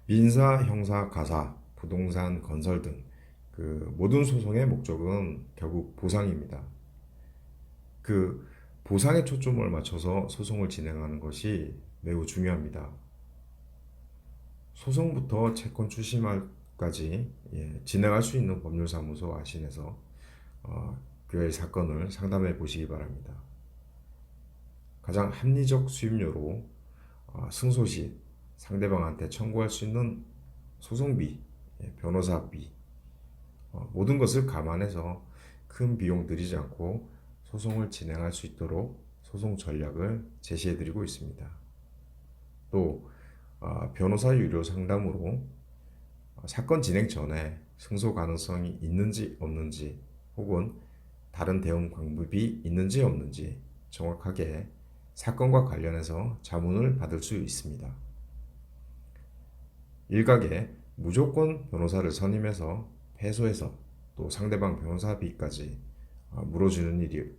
민사, 형사, 가사, 부동산, 건설 등 모든 소송의 목적은 결국 보상입니다. 그 보상에 초점을 맞춰서 소송을 진행하는 것이 매우 중요합니다. 소송부터 채권 추심까지 진행할 수 있는 법률사무소 아신에서 교회 사건을 상담해 보시기 바랍니다. 가장 합리적 수임료로 승소 시 상대방한테 청구할 수 있는 소송비, 변호사비, 모든 것을 감안해서 큰 비용 들이지 않고 소송을 진행할 수 있도록 소송 전략을 제시해 드리고 있습니다. 또 변호사 유료 상담으로 사건 진행 전에 승소 가능성이 있는지 없는지 혹은 다른 대응 방법이 있는지 없는지 정확하게 사건과 관련해서 자문을 받을 수 있습니다. 일각에 무조건 변호사를 선임해서 패소해서 또 상대방 변호사비까지 물어주는 일이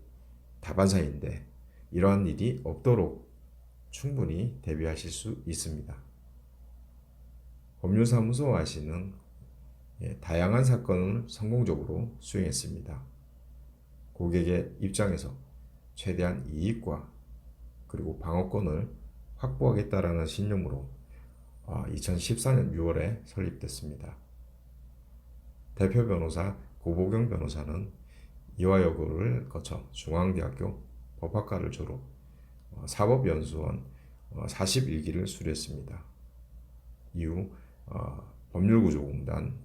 다반사인데 이러한 일이 없도록 충분히 대비하실 수 있습니다. 법률사무소 아시는 다양한 사건을 성공적으로 수행했습니다. 고객의 입장에서 최대한 이익과 그리고 방어권을 확보하겠다라는 신념으로 2014년 6월에 설립됐습니다. 대표 변호사 고보경 변호사는 이화여고를 거쳐 중앙대학교 법학과를 졸업, 사법연수원 41기를 수료했습니다. 이후 법률구조공단,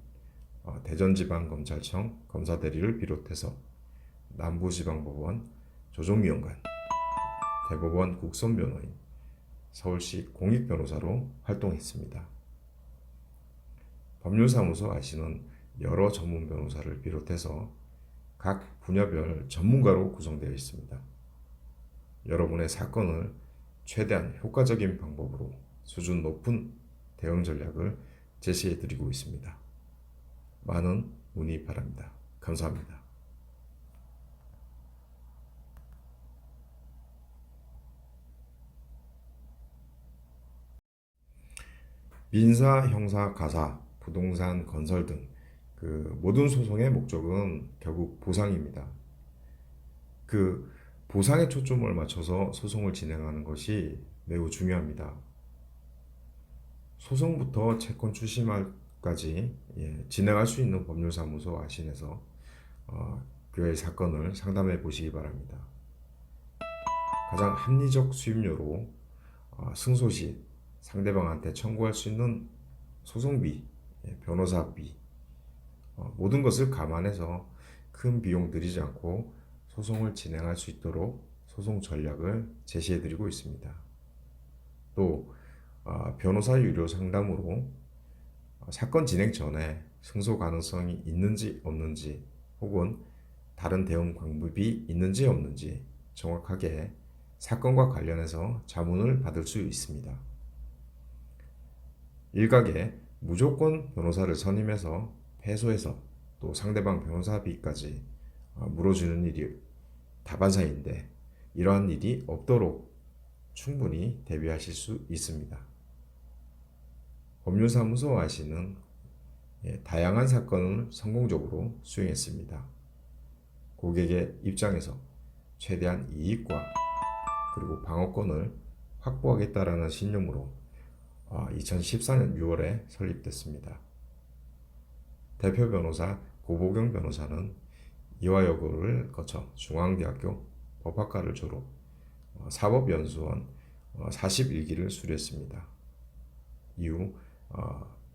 대전지방검찰청 검사대리를 비롯해서 남부지방법원 조정위원관, 대법원 국선변호인, 서울시 공익변호사로 활동했습니다. 법률사무소 아시는 여러 전문 변호사를 비롯해서 각 분야별 전문가로 구성되어 있습니다. 여러분의 사건을 최대한 효과적인 방법으로 수준 높은 대응 전략을 제시해 드리고 있습니다. 많은 문의 바랍니다. 감사합니다. 민사, 형사, 가사, 부동산, 건설 등 모든 소송의 목적은 결국 보상입니다. 보상에 초점을 맞춰서 소송을 진행하는 것이 매우 중요합니다. 소송부터 채권 추심까지 진행할 수 있는 법률사무소 아신에서 교회 사건을 상담해 보시기 바랍니다. 가장 합리적 수임료로 승소 시 상대방한테 청구할 수 있는 소송비, 변호사비, 모든 것을 감안해서 큰 비용 들이지 않고 소송을 진행할 수 있도록 소송 전략을 제시해 드리고 있습니다. 또 변호사 유료 상담으로 사건 진행 전에 승소 가능성이 있는지 없는지 혹은 다른 대응 방법이 있는지 없는지 정확하게 사건과 관련해서 자문을 받을 수 있습니다. 일각에 무조건 변호사를 선임해서 패소해서 또 상대방 변호사비까지 물어주는 일이 다반사인데 이러한 일이 없도록 충분히 대비하실 수 있습니다. 법률사무소 아시는 다양한 사건을 성공적으로 수행했습니다. 고객의 입장에서 최대한 이익과 그리고 방어권을 확보하겠다라는 신념으로 2014년 6월에 설립됐습니다. 대표 변호사 고보경 변호사는 이화여고를 거쳐 중앙대학교 법학과를 졸업, 사법연수원 41기를 수료했습니다. 이후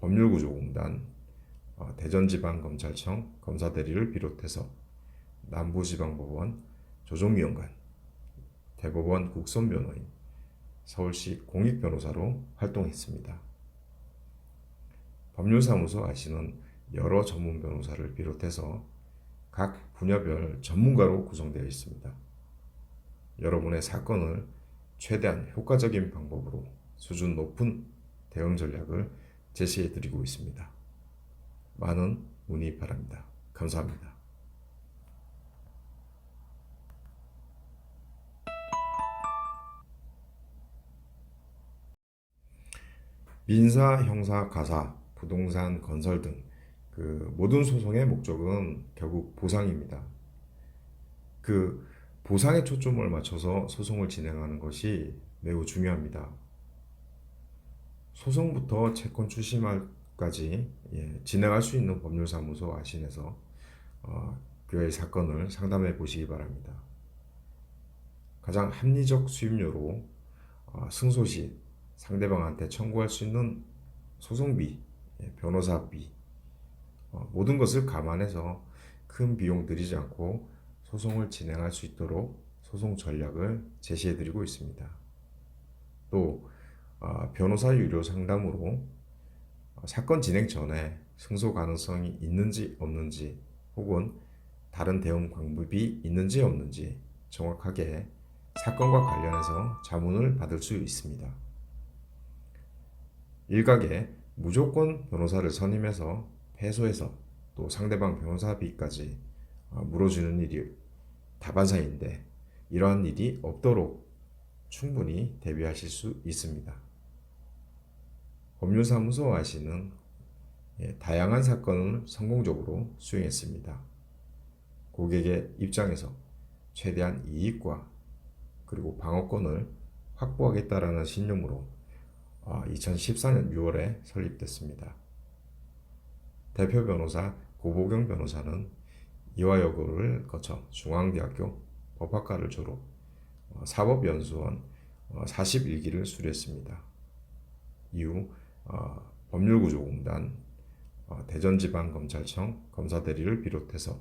법률구조공단, 대전지방검찰청 검사대리를 비롯해서 남부지방법원 조정위원관, 대법원 국선변호인, 서울시 공익변호사로 활동했습니다. 법률사무소 아시는 여러 전문 변호사를 비롯해서 각 분야별 전문가로 구성되어 있습니다. 여러분의 사건을 최대한 효과적인 방법으로 수준 높은 대응 전략을 제시해 드리고 있습니다. 많은 문의 바랍니다. 감사합니다. 민사, 형사, 가사, 부동산, 건설 등 모든 소송의 목적은 결국 보상입니다. 그 보상에 초점을 맞춰서 소송을 진행하는 것이 매우 중요합니다. 소송부터 채권 출심까지 진행할 수 있는 법률사무소 아신에서 교회 사건을 상담해 보시기 바랍니다. 가장 합리적 수임료로 승소 시 상대방한테 청구할 수 있는 소송비, 변호사비, 모든 것을 감안해서 큰 비용 들이지 않고 소송을 진행할 수 있도록 소송 전략을 제시해 드리고 있습니다. 또 변호사 유료 상담으로 사건 진행 전에 승소 가능성이 있는지 없는지 혹은 다른 대응 방법이 있는지 없는지 정확하게 사건과 관련해서 자문을 받을 수 있습니다. 일각에 무조건 변호사를 선임해서 패소해서 또 상대방 변호사비까지 물어주는 일이 다반사인데 이러한 일이 없도록 충분히 대비하실 수 있습니다. 법률사무소 아시는 다양한 사건을 성공적으로 수행했습니다. 고객의 입장에서 최대한 이익과 그리고 방어권을 확보하겠다라는 신념으로 2014년 6월에 설립됐습니다. 대표 변호사 고보경 변호사는 이화여고를 거쳐 중앙대학교 법학과를 졸업, 사법연수원 41기를 수료했습니다. 이후 법률구조공단, 대전지방검찰청 검사대리를 비롯해서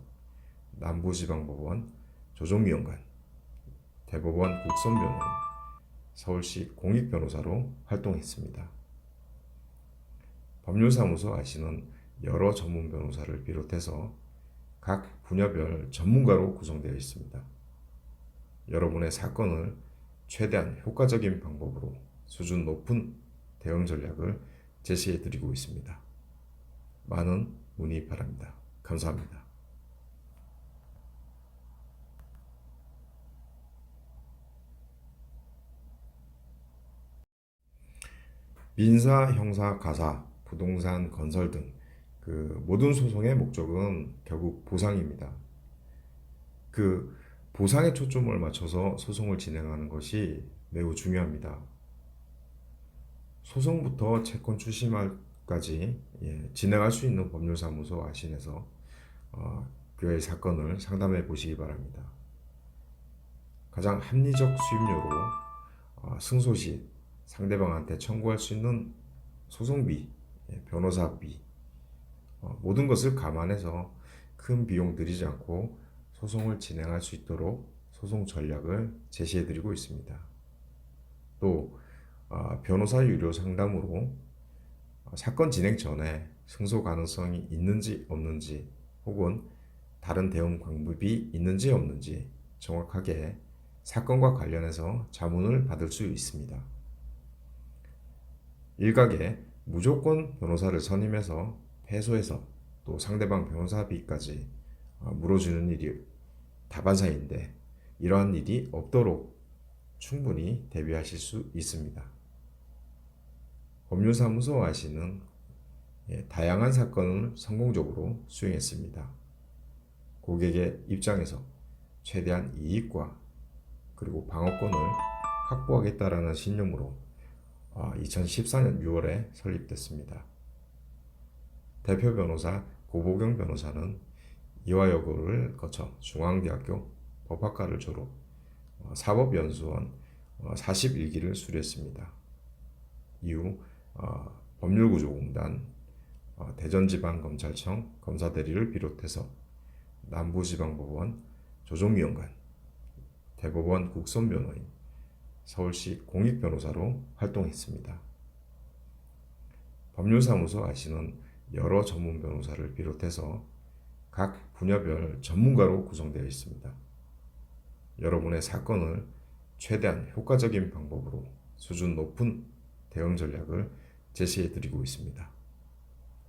남부지방법원 조정위원관, 대법원 국선변호인, 서울시 공익변호사로 활동했습니다. 법률사무소 아시는 여러 전문 변호사를 비롯해서 각 분야별 전문가로 구성되어 있습니다. 여러분의 사건을 최대한 효과적인 방법으로 수준 높은 대응 전략을 제시해 드리고 있습니다. 많은 문의 바랍니다. 감사합니다. 민사, 형사, 가사, 부동산, 건설 등 모든 소송의 목적은 결국 보상입니다. 보상에 초점을 맞춰서 소송을 진행하는 것이 매우 중요합니다. 소송부터 채권 출심까지 진행할 수 있는 법률사무소 아신에서 교회 사건을 상담해 보시기 바랍니다. 가장 합리적 수임료로 승소 시 상대방한테 청구할 수 있는 소송비, 변호사비, 모든 것을 감안해서 큰 비용 들이지 않고 소송을 진행할 수 있도록 소송 전략을 제시해 드리고 있습니다. 또 변호사 유료 상담으로 사건 진행 전에 승소 가능성이 있는지 없는지 혹은 다른 대응 방법이 있는지 없는지 정확하게 사건과 관련해서 자문을 받을 수 있습니다. 일각에 무조건 변호사를 선임해서 패소해서 또 상대방 변호사비까지 물어주는 일이 다반사인데 이러한 일이 없도록 충분히 대비하실 수 있습니다. 법률사무소 아시는 다양한 사건을 성공적으로 수행했습니다. 고객의 입장에서 최대한 이익과 그리고 방어권을 확보하겠다라는 신념으로 2014년 6월에 설립됐습니다. 대표 변호사 고보경 변호사는 이화여고를 거쳐 중앙대학교 법학과를 졸업, 사법연수원 41기를 수료했습니다. 이후 법률구조공단, 대전지방검찰청 검사대리를 비롯해서 남부지방법원 조정위원관, 대법원 국선변호인, 서울시 공익변호사로 활동했습니다. 법률사무소 아시는 여러 전문 변호사를 비롯해서 각 분야별 전문가로 구성되어 있습니다. 여러분의 사건을 최대한 효과적인 방법으로 수준 높은 대응 전략을 제시해 드리고 있습니다.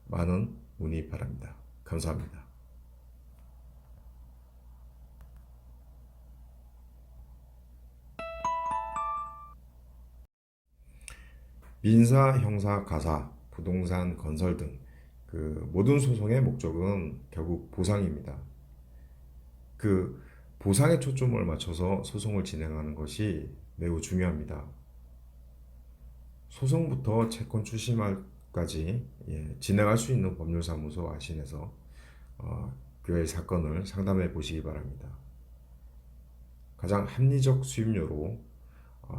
많은 문의 바랍니다. 감사합니다. 민사, 형사, 가사, 부동산, 건설 등 그 모든 소송의 목적은 결국 보상입니다. 그 보상에 초점을 맞춰서 소송을 진행하는 것이 매우 중요합니다. 소송부터 채권 추심까지 진행할 수 있는 법률사무소 아신에서 교회 사건을 상담해 보시기 바랍니다. 가장 합리적 수임료로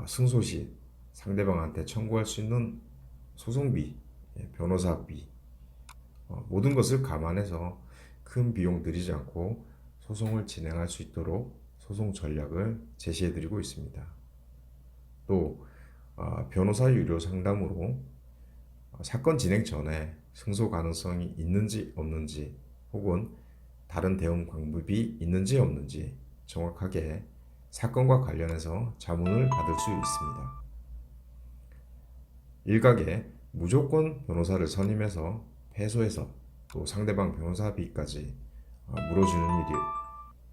승소 시 상대방한테 청구할 수 있는 소송비, 변호사비, 모든 것을 감안해서 큰 비용 들이지 않고 소송을 진행할 수 있도록 소송 전략을 제시해 드리고 있습니다. 또 변호사 유료 상담으로 사건 진행 전에 승소 가능성이 있는지 없는지 혹은 다른 대응 방법이 있는지 없는지 정확하게 사건과 관련해서 자문을 받을 수 있습니다. 일각에 무조건 변호사를 선임해서 패소해서 또 상대방 변호사비까지 물어주는 일이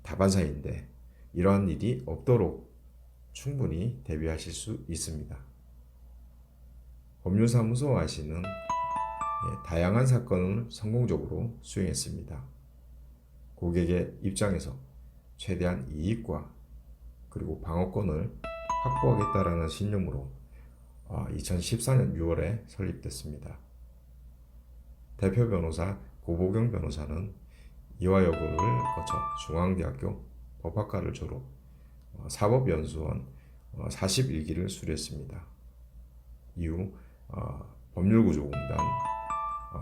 다반사인데 이러한 일이 없도록 충분히 대비하실 수 있습니다. 법률사무소 아시는 다양한 사건을 성공적으로 수행했습니다. 고객의 입장에서 최대한 이익과 그리고 방어권을 확보하겠다라는 신념으로 2014년 6월에 설립됐습니다. 대표 변호사 고보경 변호사는 이화여고를 거쳐 중앙대학교 법학과를 졸업, 사법연수원 41기를 수료했습니다. 이후 법률구조공단,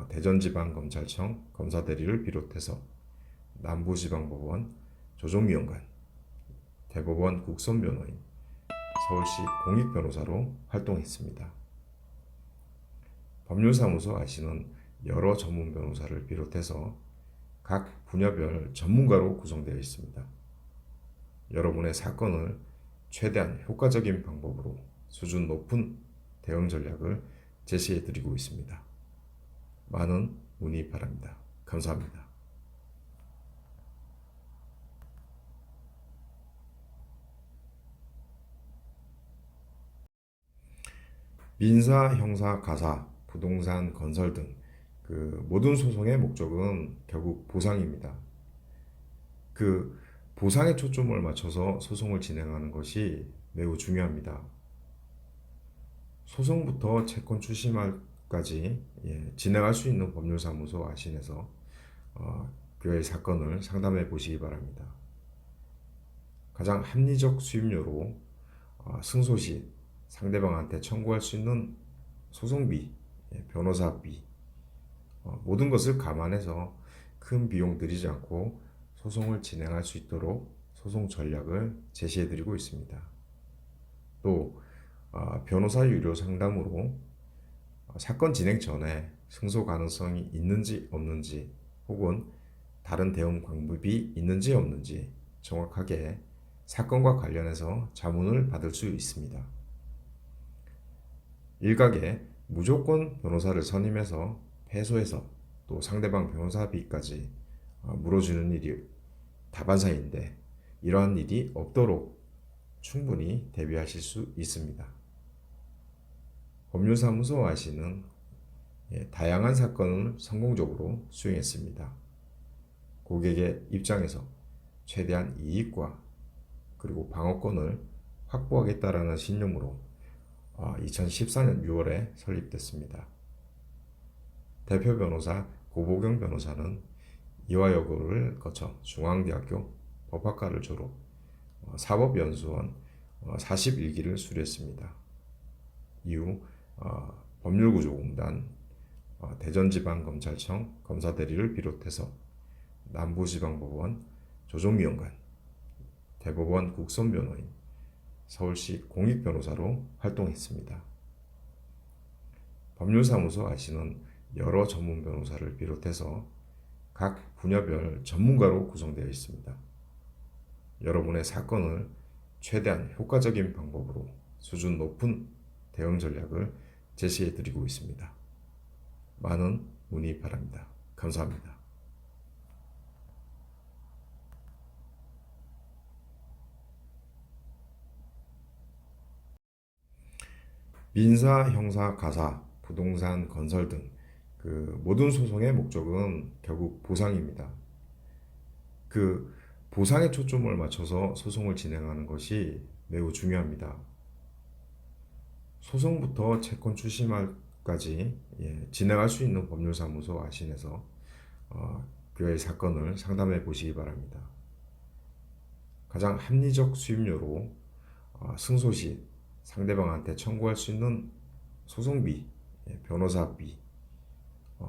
대전지방검찰청 검사대리를 비롯해서 남부지방법원 조정위원관, 대법원 국선변호인, 서울시 공익변호사로 활동했습니다. 법률사무소 아시는 여러 전문 변호사를 비롯해서 각 분야별 전문가로 구성되어 있습니다. 여러분의 사건을 최대한 효과적인 방법으로 수준 높은 대응 전략을 제시해 드리고 있습니다. 많은 문의 바랍니다. 감사합니다. 민사, 형사, 가사, 부동산, 건설 등 그 모든 소송의 목적은 결국 보상입니다. 그 보상에 초점을 맞춰서 소송을 진행하는 것이 매우 중요합니다. 소송부터 채권 추심까지 진행할 수 있는 법률사무소 아신에서 교회 사건을 상담해 보시기 바랍니다. 가장 합리적 수임료로 승소 시 상대방한테 청구할 수 있는 소송비, 변호사비, 모든 것을 감안해서 큰 비용 들이지 않고 소송을 진행할 수 있도록 소송 전략을 제시해 드리고 있습니다. 또 변호사 유료 상담으로 사건 진행 전에 승소 가능성이 있는지 없는지 혹은 다른 대응 방법이 있는지 없는지 정확하게 사건과 관련해서 자문을 받을 수 있습니다. 일각에 무조건 변호사를 선임해서 패소해서 또 상대방 변호사비까지 물어주는 일이 다반사인데 이러한 일이 없도록 충분히 대비하실 수 있습니다. 법률사무소 아시는 다양한 사건을 성공적으로 수행했습니다. 고객의 입장에서 최대한 이익과 그리고 방어권을 확보하겠다라는 신념으로 2014년 6월에 설립됐습니다. 대표 변호사 고보경 변호사는 이화여고를 거쳐 중앙대학교 법학과를 졸업, 사법연수원 41기를 수료했습니다. 이후 법률구조공단, 대전지방검찰청 검사대리를 비롯해서 남부지방법원 조정위원관, 대법원 국선변호인, 서울시 공익변호사로 활동했습니다. 법률사무소 아시는 여러 전문 변호사를 비롯해서 각 분야별 전문가로 구성되어 있습니다. 여러분의 사건을 최대한 효과적인 방법으로 수준 높은 대응 전략을 제시해 드리고 있습니다. 많은 문의 바랍니다. 감사합니다. 민사, 형사, 가사, 부동산, 건설 등 모든 소송의 목적은 결국 보상입니다. 그 보상에 초점을 맞춰서 소송을 진행하는 것이 매우 중요합니다. 소송부터 채권 출심까지 진행할 수 있는 법률사무소 아신에서 교회 사건을 상담해 보시기 바랍니다. 가장 합리적 수임료로 승소 시 상대방한테 청구할 수 있는 소송비, 변호사비,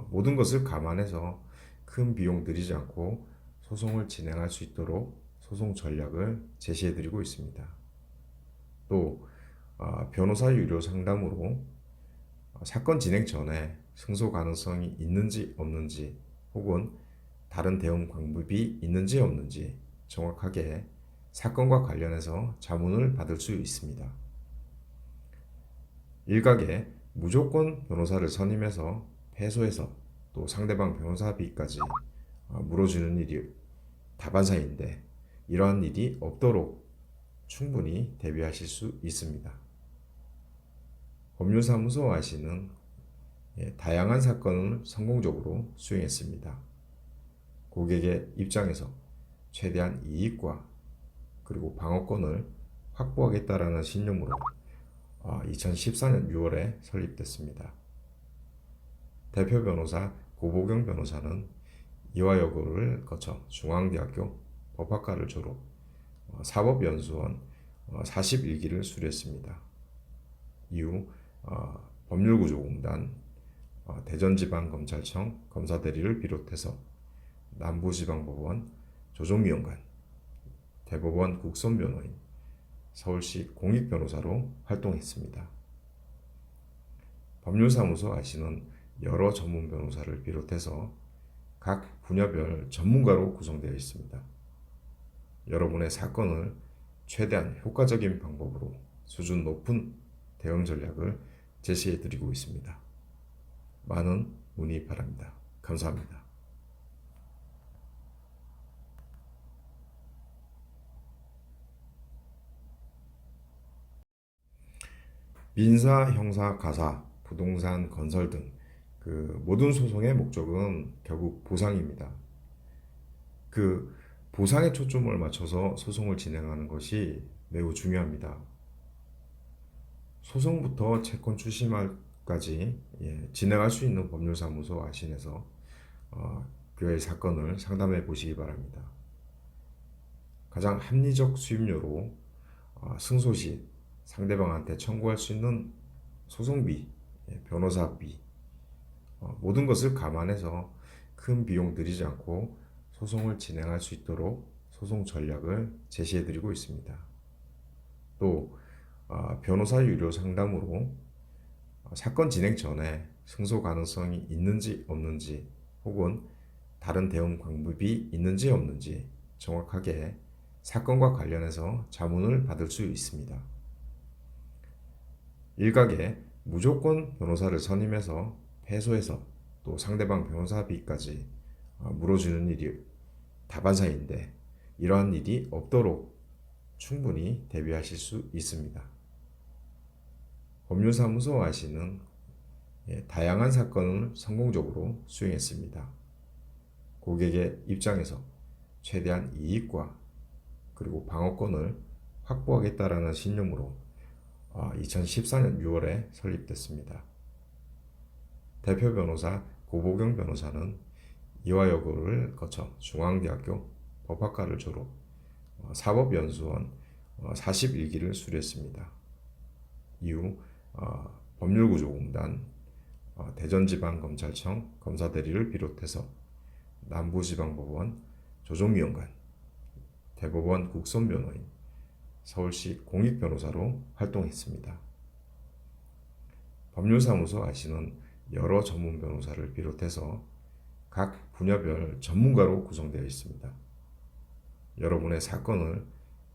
모든 것을 감안해서 큰 비용 들이지 않고 소송을 진행할 수 있도록 소송 전략을 제시해 드리고 있습니다. 또 변호사 유료 상담으로 사건 진행 전에 승소 가능성이 있는지 없는지 혹은 다른 대응 방법이 있는지 없는지 정확하게 사건과 관련해서 자문을 받을 수 있습니다. 일각에 무조건 변호사를 선임해서 패소해서 또 상대방 변호사비까지 물어주는 일이 다반사인데 이러한 일이 없도록 충분히 대비하실 수 있습니다. 법률사무소 아시는 다양한 사건을 성공적으로 수행했습니다. 고객의 입장에서 최대한 이익과 그리고 방어권을 확보하겠다라는 신념으로 2014년 6월에 설립됐습니다. 대표 변호사 고보경 변호사는 이화여고를 거쳐 중앙대학교 법학과를 졸업, 사법연수원 41기를 수료했습니다. 이후 법률구조공단, 대전지방검찰청 검사대리를 비롯해서 남부지방법원 조정미용관, 대법원 국선변호인, 서울시 공익변호사로 활동했습니다. 법률사무소 아시는 여러 전문 변호사를 비롯해서 각 분야별 전문가로 구성되어 있습니다. 여러분의 사건을 최대한 효과적인 방법으로 수준 높은 대응 전략을 제시해 드리고 있습니다. 많은 문의 바랍니다. 감사합니다. 민사, 형사, 가사, 부동산, 건설 등 모든 소송의 목적은 결국 보상입니다. 보상에 초점을 맞춰서 소송을 진행하는 것이 매우 중요합니다. 소송부터 채권 출심까지 진행할 수 있는 법률사무소 아신에서 교회 사건을 상담해 보시기 바랍니다. 가장 합리적 수임료로 승소 시 상대방한테 청구할 수 있는 소송비, 변호사비, 모든 것을 감안해서 큰 비용 들이지 않고 소송을 진행할 수 있도록 소송 전략을 제시해 드리고 있습니다. 또 변호사 유료 상담으로 사건 진행 전에 승소 가능성이 있는지 없는지 혹은 다른 대응 방법이 있는지 없는지 정확하게 사건과 관련해서 자문을 받을 수 있습니다. 일각에 무조건 변호사를 선임해서 패소해서 또 상대방 변호사비까지 물어주는 일이 다반사인데 이러한 일이 없도록 충분히 대비하실 수 있습니다. 법률사무소 아시는 다양한 사건을 성공적으로 수행했습니다. 고객의 입장에서 최대한 이익과 그리고 방어권을 확보하겠다라는 신념으로 2014년 6월에 설립됐습니다. 대표 변호사 고보경 변호사는 이화여고를 거쳐 중앙대학교 법학과를 졸업, 사법연수원 41기를 수료했습니다. 이후 법률구조공단, 대전지방검찰청 검사대리를 비롯해서 남부지방법원 조정미용관, 대법원 국선변호인, 서울시 공익변호사로 활동했습니다. 법률사무소 아시는 여러 전문 변호사를 비롯해서 각 분야별 전문가로 구성되어 있습니다. 여러분의 사건을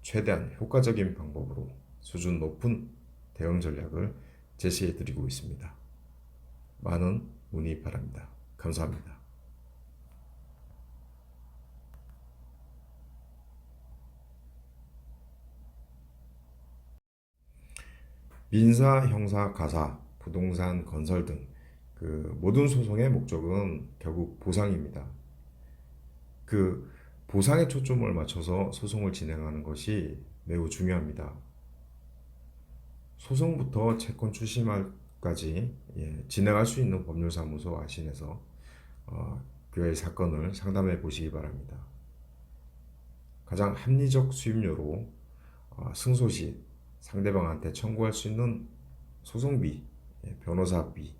최대한 효과적인 방법으로 수준 높은 대응 전략을 제시해 드리고 있습니다. 많은 문의 바랍니다. 감사합니다. 민사, 형사, 가사, 부동산, 건설 등 모든 소송의 목적은 결국 보상입니다. 그 보상에 초점을 맞춰서 소송을 진행하는 것이 매우 중요합니다. 소송부터 채권 추심까지 진행할 수 있는 법률사무소 아신에서 교회 사건을 상담해 보시기 바랍니다. 가장 합리적 수임료로 승소 시 상대방한테 청구할 수 있는 소송비, 변호사비,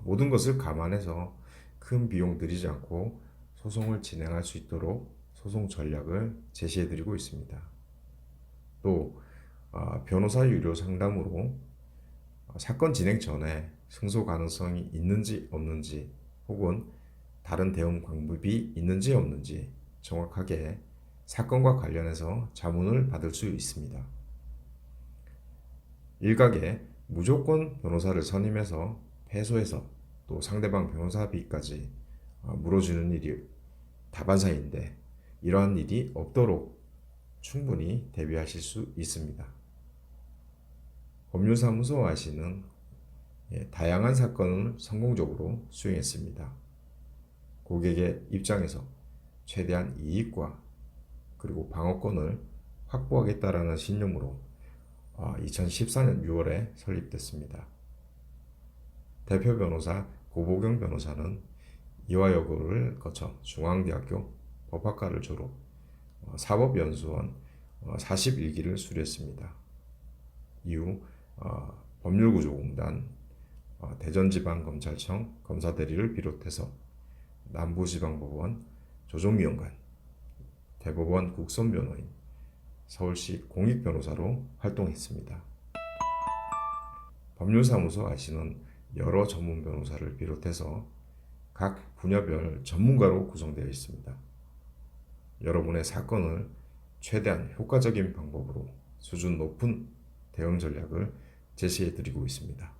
모든 것을 감안해서 큰 비용 들이지 않고 소송을 진행할 수 있도록 소송 전략을 제시해 드리고 있습니다. 또 변호사 유료 상담으로 사건 진행 전에 승소 가능성이 있는지 없는지 혹은 다른 대응 방법이 있는지 없는지 정확하게 사건과 관련해서 자문을 받을 수 있습니다. 일각에 무조건 변호사를 선임해서 패소해서 또 상대방 변호사비까지 물어주는 일이 다반사인데 이러한 일이 없도록 충분히 대비하실 수 있습니다. 법률사무소 아시는 다양한 사건을 성공적으로 수행했습니다. 고객의 입장에서 최대한 이익과 그리고 방어권을 확보하겠다라는 신념으로 2014년 6월에 설립됐습니다. 대표 변호사 고보경 변호사는 이화여고를 거쳐 중앙대학교 법학과를 졸업, 사법연수원 41기를 수료했습니다. 이후 법률구조공단, 대전지방검찰청 검사대리를 비롯해서 남부지방법원 조정위원관, 대법원 국선변호인, 서울시 공익변호사로 활동했습니다. 법률사무소 아시는 여러 전문 변호사를 비롯해서 각 분야별 전문가로 구성되어 있습니다. 여러분의 사건을 최대한 효과적인 방법으로 수준 높은 대응 전략을 제시해 드리고 있습니다.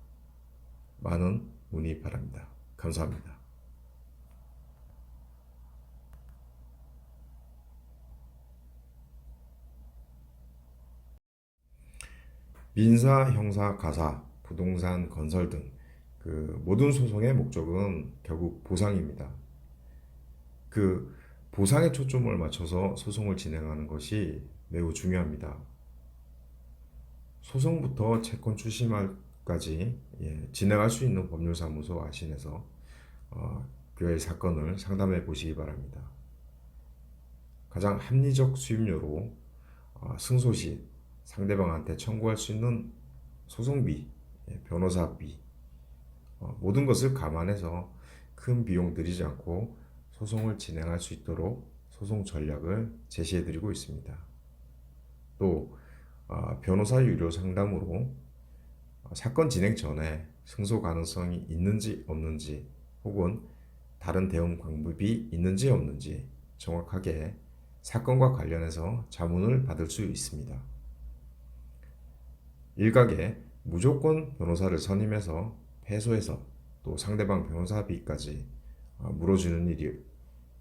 많은 문의 바랍니다. 감사합니다. 민사, 형사, 가사, 부동산, 건설 등 모든 소송의 목적은 결국 보상입니다. 보상에 초점을 맞춰서 소송을 진행하는 것이 매우 중요합니다. 소송부터 채권 추심까지 진행할 수 있는 법률사무소 아신에서 교회 사건을 상담해 보시기 바랍니다. 가장 합리적 수임료로 승소 시 상대방한테 청구할 수 있는 소송비, 변호사비, 모든 것을 감안해서 큰 비용 들이지 않고 소송을 진행할 수 있도록 소송 전략을 제시해 드리고 있습니다. 또 변호사 유료 상담으로 사건 진행 전에 승소 가능성이 있는지 없는지 혹은 다른 대응 방법이 있는지 없는지 정확하게 사건과 관련해서 자문을 받을 수 있습니다. 일각에 무조건 변호사를 선임해서 패소해서 또 상대방 변호사비까지 물어주는 일이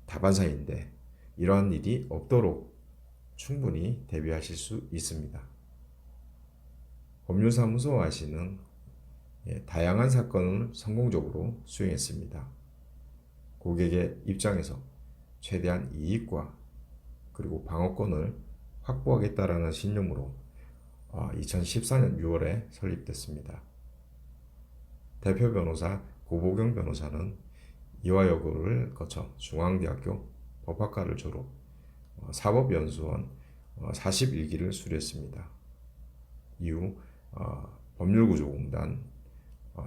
다반사인데 이러한 일이 없도록 충분히 대비하실 수 있습니다. 법률사무소 아시는 다양한 사건을 성공적으로 수행했습니다. 고객의 입장에서 최대한 이익과 그리고 방어권을 확보하겠다라는 신념으로 2014년 6월에 설립됐습니다. 대표 변호사 고보경 변호사는 이화여고를 거쳐 중앙대학교 법학과를 졸업, 사법연수원 41기를 수료했습니다. 이후 법률구조공단,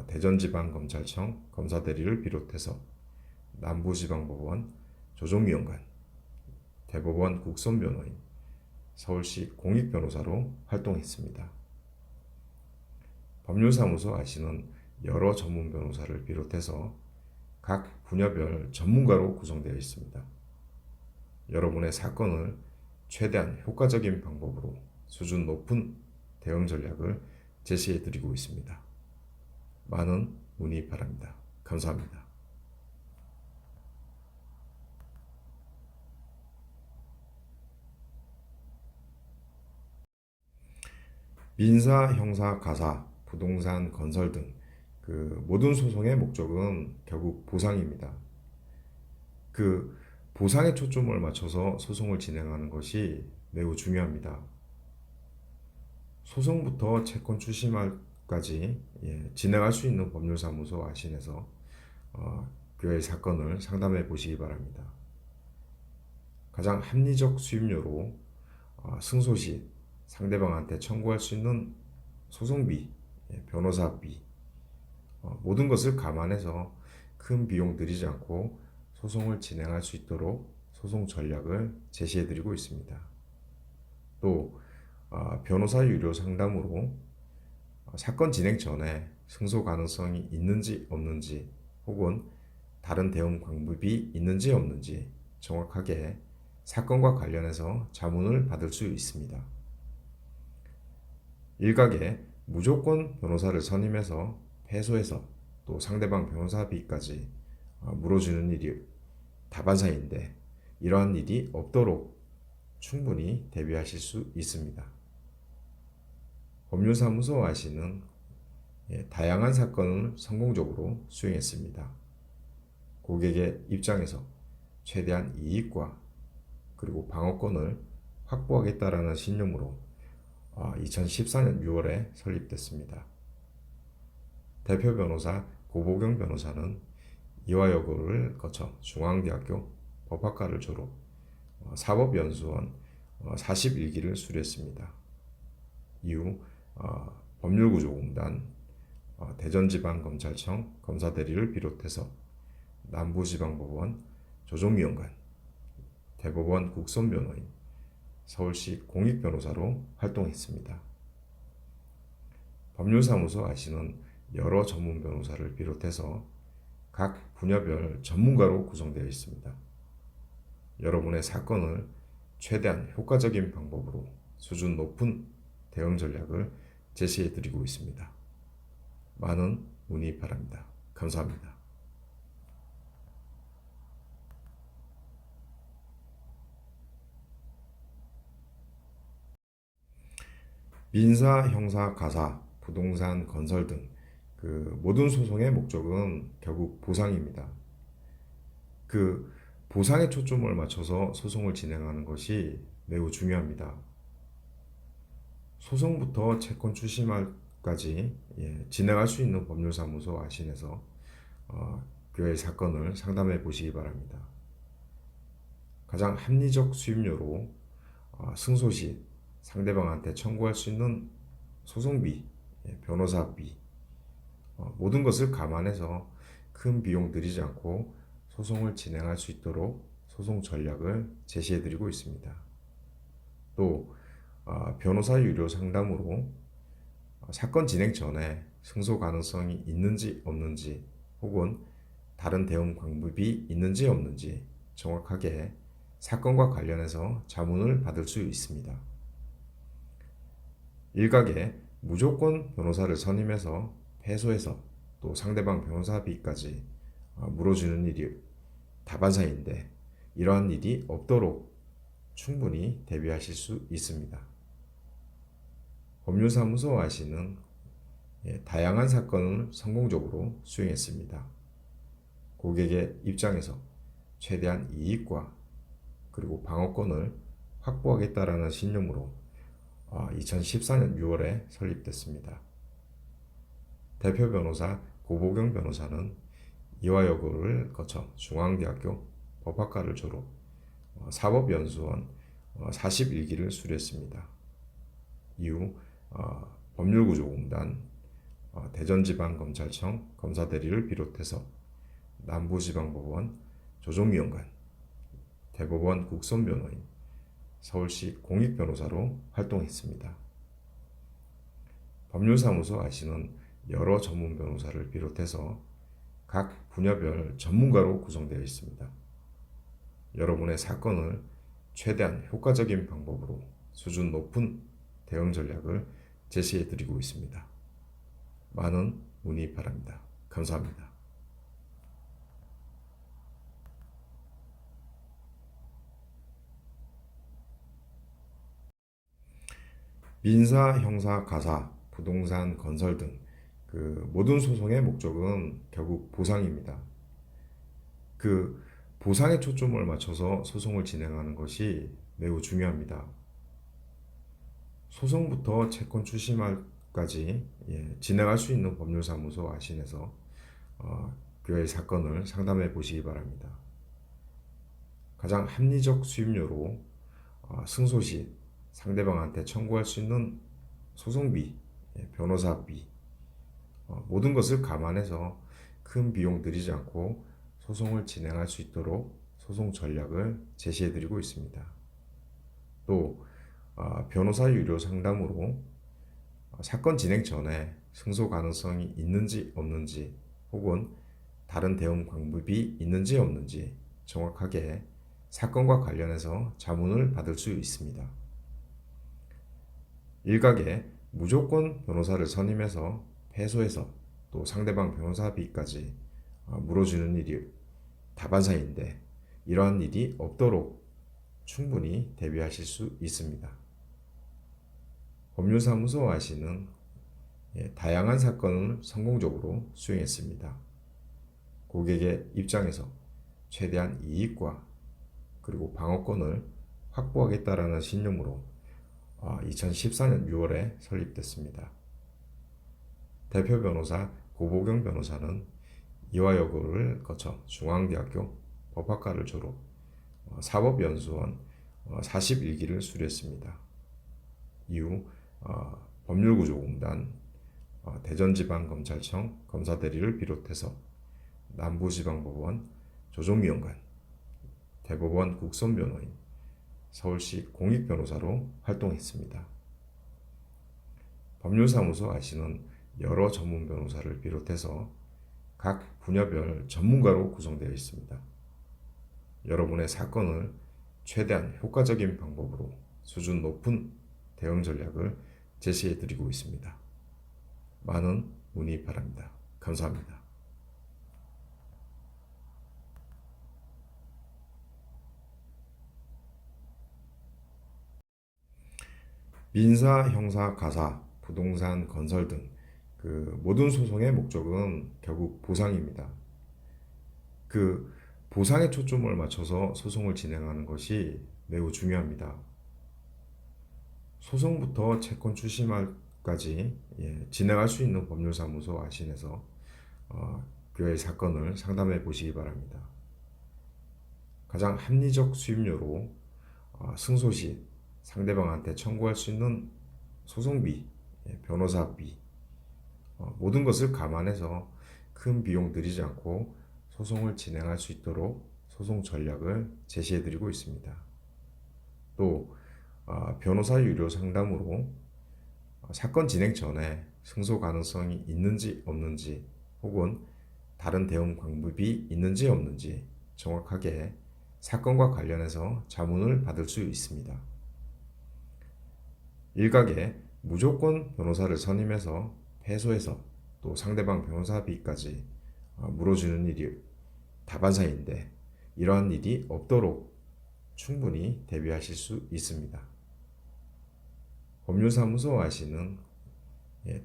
대전지방검찰청 검사대리를 비롯해서 남부지방법원 조정위원관, 대법원 국선변호인, 서울시 공익변호사로 활동했습니다. 법률사무소 아시는 여러 전문 변호사를 비롯해서 각 분야별 전문가로 구성되어 있습니다. 여러분의 사건을 최대한 효과적인 방법으로 수준 높은 대응 전략을 제시해 드리고 있습니다. 많은 문의 바랍니다. 감사합니다. 민사, 형사, 가사, 부동산, 건설 등 모든 소송의 목적은 결국 보상입니다. 그 보상에 초점을 맞춰서 소송을 진행하는 것이 매우 중요합니다. 소송부터 채권 추심까지 진행할 수 있는 법률사무소 아신에서 그의 사건을 상담해 보시기 바랍니다. 가장 합리적 수임료로 승소 시 상대방한테 청구할 수 있는 소송비, 변호사비, 모든 것을 감안해서 큰 비용 들이지 않고 소송을 진행할 수 있도록 소송 전략을 제시해 드리고 있습니다. 또 변호사 유료 상담으로 사건 진행 전에 승소 가능성이 있는지 없는지 혹은 다른 대응 방법이 있는지 없는지 정확하게 사건과 관련해서 자문을 받을 수 있습니다. 일각에 무조건 변호사를 선임해서 패소해서 또 상대방 변호사비까지 물어주는 일이 다반사인데 이러한 일이 없도록 충분히 대비하실 수 있습니다. 법률사무소 아시는 다양한 사건을 성공적으로 수행했습니다. 고객의 입장에서 최대한 이익과 그리고 방어권을 확보하겠다라는 신념으로 2014년 6월에 설립됐습니다. 대표 변호사 고보경 변호사는 이화여고를 거쳐 중앙대학교 법학과를 졸업, 사법연수원 41기를 수료했습니다. 이후 법률구조공단, 대전지방검찰청 검사대리를 비롯해서 남부지방법원 조정위원관, 대법원 국선변호인, 서울시 공익변호사로 활동했습니다. 법률사무소 아시는 여러 전문 변호사를 비롯해서 각 분야별 전문가로 구성되어 있습니다. 여러분의 사건을 최대한 효과적인 방법으로 수준 높은 대응 전략을 제시해 드리고 있습니다. 많은 문의 바랍니다. 감사합니다. 민사, 형사, 가사, 부동산, 건설 등 모든 소송의 목적은 결국 보상입니다. 보상에 초점을 맞춰서 소송을 진행하는 것이 매우 중요합니다. 소송부터 채권 추심까지 진행할 수 있는 법률사무소 아신에서 그의 사건을 상담해 보시기 바랍니다. 가장 합리적 수임료로 승소 시 상대방한테 청구할 수 있는 소송비, 변호사비, 모든 것을 감안해서 큰 비용 들이지 않고 소송을 진행할 수 있도록 소송 전략을 제시해 드리고 있습니다. 또 변호사 유료 상담으로 사건 진행 전에 승소 가능성이 있는지 없는지 혹은 다른 대응 방법이 있는지 없는지 정확하게 사건과 관련해서 자문을 받을 수 있습니다. 일각에 무조건 변호사를 선임해서 패소해서 또 상대방 변호사비까지 물어주는 일이 다반사인데 이러한 일이 없도록 충분히 대비하실 수 있습니다. 법률사무소 아시는 다양한 사건을 성공적으로 수행했습니다. 고객의 입장에서 최대한 이익과 그리고 방어권을 확보하겠다라는 신념으로 2014년 6월에 설립됐습니다. 대표 변호사 고보경 변호사는 이화여고를 거쳐 중앙대학교 법학과를 졸업, 사법연수원 41기를 수료했습니다. 이후 법률구조공단, 대전지방검찰청 검사대리를 비롯해서 남부지방법원 조정위원관, 대법원 국선변호인, 서울시 공익변호사로 활동했습니다. 법률사무소 아시는 여러 전문 변호사를 비롯해서 각 분야별 전문가로 구성되어 있습니다. 여러분의 사건을 최대한 효과적인 방법으로 수준 높은 대응 전략을 제시해 드리고 있습니다. 많은 문의 바랍니다. 감사합니다. 민사, 형사, 가사, 부동산, 건설 등 모든 소송의 목적은 결국 보상입니다. 그 보상에 초점을 맞춰서 소송을 진행하는 것이 매우 중요합니다. 소송부터 채권 추심까지 진행할 수 있는 법률사무소 아신에서 그의 사건을 상담해 보시기 바랍니다. 가장 합리적 수임료로 승소 시 상대방한테 청구할 수 있는 소송비, 변호사비, 모든 것을 감안해서 큰 비용 들이지 않고 소송을 진행할 수 있도록 소송 전략을 제시해 드리고 있습니다. 또 변호사 유료 상담으로 사건 진행 전에 승소 가능성이 있는지 없는지 혹은 다른 대응 방법이 있는지 없는지 정확하게 사건과 관련해서 자문을 받을 수 있습니다. 일각에 무조건 변호사를 선임해서 패소해서 또 상대방 변호사비까지 물어주는 일이 다반사인데 이러한 일이 없도록 충분히 대비하실 수 있습니다. 법률사무소 아시는 다양한 사건을 성공적으로 수행했습니다. 고객의 입장에서 최대한 이익과 그리고 방어권을 확보하겠다라는 신념으로 2014년 6월에 설립됐습니다. 대표 변호사 고보경 변호사는 이화여고를 거쳐 중앙대학교 법학과를 졸업, 사법연수원 41기를 수료했습니다. 이후 법률구조공단, 대전지방검찰청 검사대리를 비롯해서 남부지방법원 조정위원관, 대법원 국선변호인, 서울시 공익변호사로 활동했습니다. 법률사무소 아시는 여러 전문 변호사를 비롯해서 각 분야별 전문가로 구성되어 있습니다. 여러분의 사건을 최대한 효과적인 방법으로 수준 높은 대응 전략을 제시해 드리고 있습니다. 많은 문의 바랍니다. 감사합니다. 민사, 형사, 가사, 부동산, 건설 등 모든 소송의 목적은 결국 보상입니다. 보상에 초점을 맞춰서 소송을 진행하는 것이 매우 중요합니다. 소송부터 채권 추심까지 진행할 수 있는 법률사무소 아신에서 그의 사건을 상담해 보시기 바랍니다. 가장 합리적 수임료로 승소 시 상대방한테 청구할 수 있는 소송비, 변호사비, 모든 것을 감안해서 큰 비용 들이지 않고 소송을 진행할 수 있도록 소송 전략을 제시해 드리고 있습니다. 또 변호사 유료 상담으로 사건 진행 전에 승소 가능성이 있는지 없는지 혹은 다른 대응 방법이 있는지 없는지 정확하게 사건과 관련해서 자문을 받을 수 있습니다. 일각에 무조건 변호사를 선임해서 패소해서 또 상대방 변호사비까지 물어주는 일이 다반사인데 이러한 일이 없도록 충분히 대비하실 수 있습니다. 법률사무소 아시는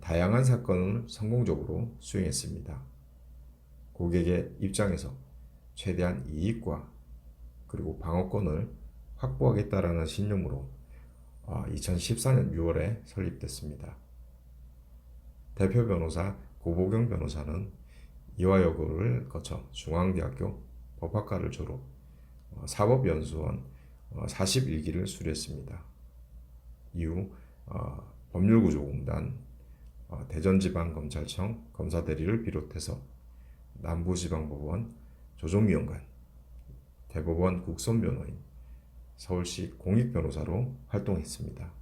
다양한 사건을 성공적으로 수행했습니다. 고객의 입장에서 최대한 이익과 그리고 방어권을 확보하겠다라는 신념으로 2014년 6월에 설립됐습니다. 대표 변호사 고보경 변호사는 이화여고를 거쳐 중앙대학교 법학과를 졸업, 사법연수원 41기를 수료했습니다. 이후 법률구조공단, 대전지방검찰청 검사대리를 비롯해서 남부지방법원 조정위원관, 대법원 국선변호인, 서울시 공익변호사로 활동했습니다.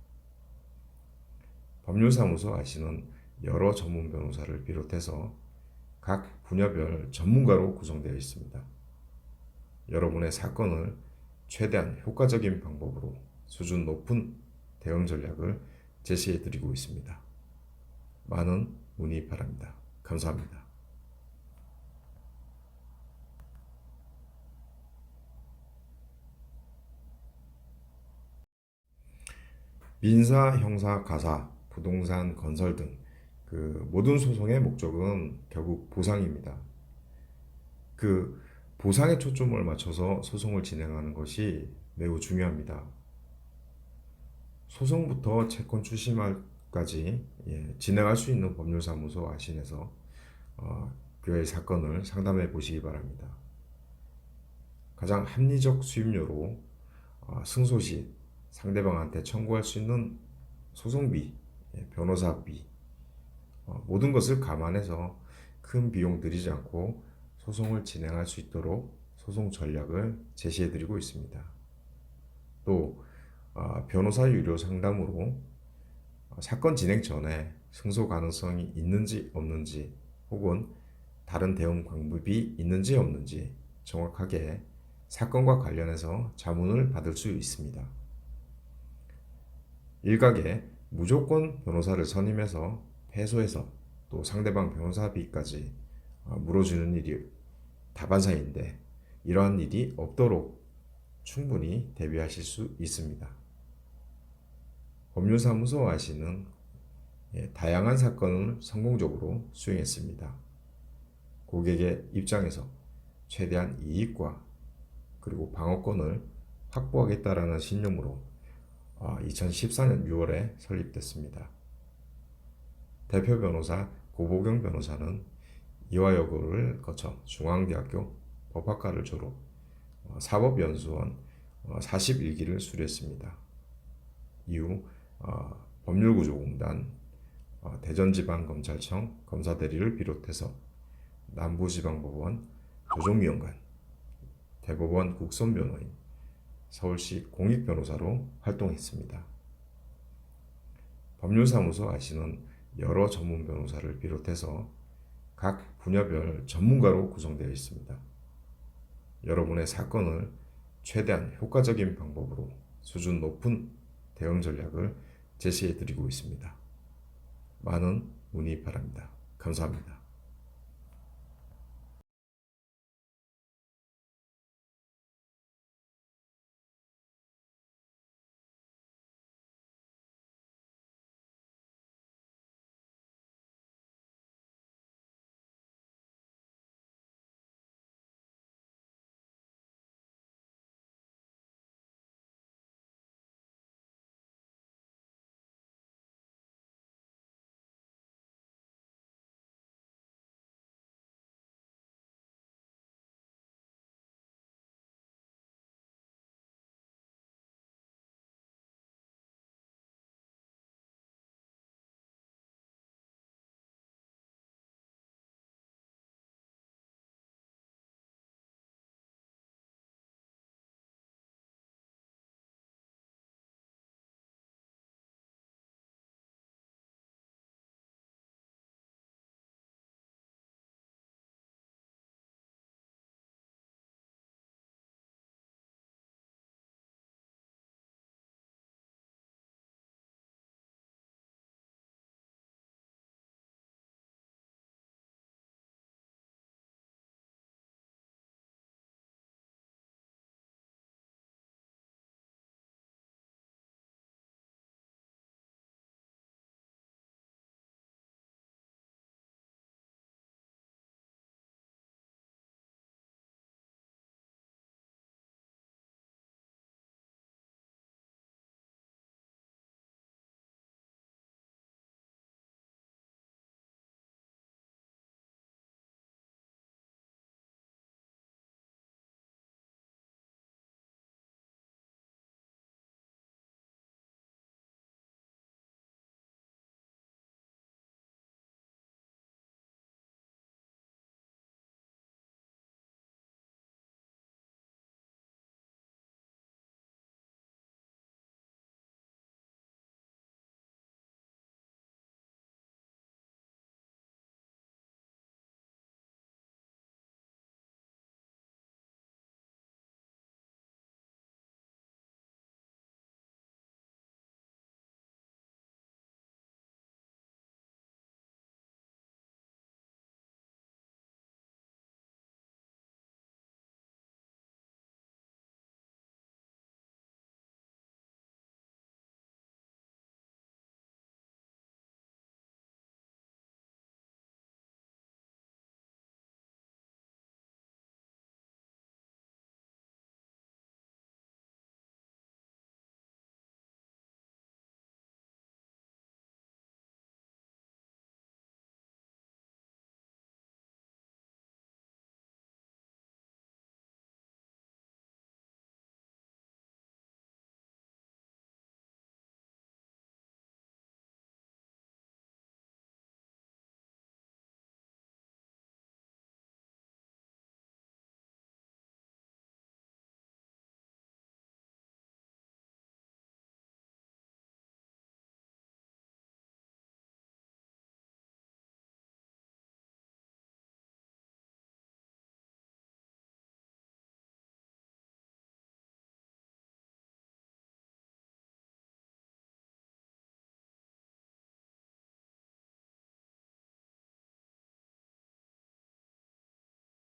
법률사무소 아시는 여러 전문 변호사를 비롯해서 각 분야별 전문가로 구성되어 있습니다. 여러분의 사건을 최대한 효과적인 방법으로 수준 높은 대응 전략을 제시해 드리고 있습니다. 많은 문의 바랍니다. 감사합니다. 민사, 형사, 가사, 부동산, 건설 등 그 모든 소송의 목적은 결국 보상입니다. 그 보상에 초점을 맞춰서 소송을 진행하는 것이 매우 중요합니다. 소송부터 채권 추심까지 진행할 수 있는 법률사무소 아신에서 교회 사건을 상담해 보시기 바랍니다. 가장 합리적 수임료로 승소 시 상대방한테 청구할 수 있는 소송비, 변호사비 모든 것을 감안해서 큰 비용 들이지 않고 소송을 진행할 수 있도록 소송 전략을 제시해 드리고 있습니다. 또 변호사 유료 상담으로 사건 진행 전에 승소 가능성이 있는지 없는지 혹은 다른 대응 방법이 있는지 없는지 정확하게 사건과 관련해서 자문을 받을 수 있습니다. 일각에 무조건 변호사를 선임해서 패소해서 또 상대방 변호사비까지 물어주는 일이 다반사인데 이러한 일이 없도록 충분히 대비하실 수 있습니다. 법률사무소 아시는 다양한 사건을 성공적으로 수행했습니다. 고객의 입장에서 최대한 이익과 그리고 방어권을 확보하겠다라는 신념으로 2014년 6월에 설립됐습니다. 대표 변호사 고보경 변호사는 이화여고를 거쳐 중앙대학교 법학과를 졸업, 사법연수원 41기를 수료했습니다. 이후 법률구조공단, 대전지방검찰청 검사대리를 비롯해서 남부지방법원 조정위원관, 대법원 국선변호인, 서울시 공익변호사로 활동했습니다. 법률사무소 아시는 여러 전문 변호사를 비롯해서 각 분야별 전문가로 구성되어 있습니다. 여러분의 사건을 최대한 효과적인 방법으로 수준 높은 대응 전략을 제시해 드리고 있습니다. 많은 문의 바랍니다. 감사합니다.